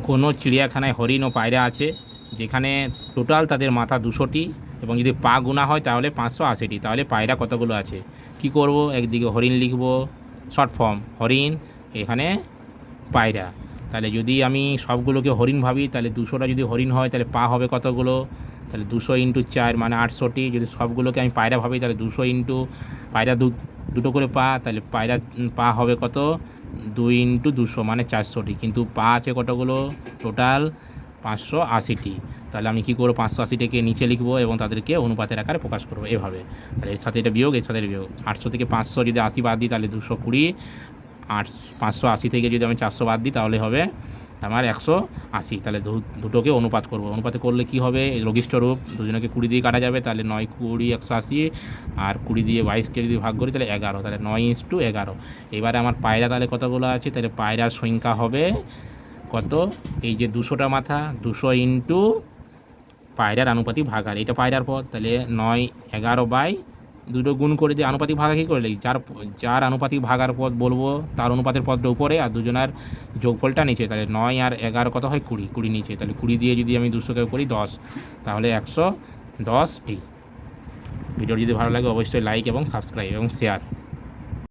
কোনো চিড়িয়াখানায় হরিণ ও পায়রা আছে যেখানে টোটাল তাদের মাথা 200টি এবং যদি পা গোনা হয় তাহলে 580টি, তাহলে পায়রা কতগুলো আছে? কি করব, একদিকে হরিণ লিখব শর্ট ফর্ম হরিণ, এখানে পায়রা। তাহলে যদি আমি সবগুলোকে হরিণ ভাবি তাহলে 200টা যদি হরিণ হয় তাহলে পা হবে কতগুলো? তাহলে 200 × 4 মানে 800টি। যদি সবগুলোকে আমি পায়রা ভাবি তাহলে 200 ইন্টু পায়রা দুটো করে পা, তাহলে পায়রা পা হবে কত? 2 × 200 মানে 400টি। কিন্তু পা আছে কতগুলো? টোটাল 580টি। তাহলে আমি কী করবো, 580টাকে নিচে লিখবো এবং তাদেরকে অনুপাতের আকারে প্রকাশ করবো এভাবে। তাহলে এর সাথে এটা বিয়োগ, এর সাথে বিয়োগ। 800 থেকে 500 যদি 80 বাদ দিই তাহলে 220। 580 থেকে যদি আমি 400 বাদ দিই তাহলে হবে আমার 180। তাহলে দুটোকে অনুপাত করব। অনুপাতে করলে কি হবে, লঘিষ্ঠ রূপ, দুজনকে 20 দিয়ে কাটা যাবে, তাহলে 9 20 180, আর 20 দিয়ে 22কে যদি ভাগ করি তাহলে 11, তাহলে 9:11। এবারে আমার পায়রা তাহলে কতগুলো আছে? তাহলে পায়রার সংখ্যা হবে কত? এই যে 200টা মাথা, 200 ইন্টু পায়রার আনুপাতিক ভাগার, এটা পায়রার পদ, তাহলে 9 11 দুটো গুণ করে যে আনুপাতিক ভাগা কী করে লিখি, যার আনুপাতিক ভাগার পদ বলবো তার অনুপাতের পদটা উপরে আর দুজনের যোগফলটা নিচে। তাহলে 9 আর 11 কত হয়? 20, 20 নিচে। তাহলে 20 দিয়ে যদি আমি 200কে করি 10, তাহলে 110টি। ভিডিও যদি ভালো লাগে অবশ্যই লাইক এবং সাবস্ক্রাইব এবং শেয়ার।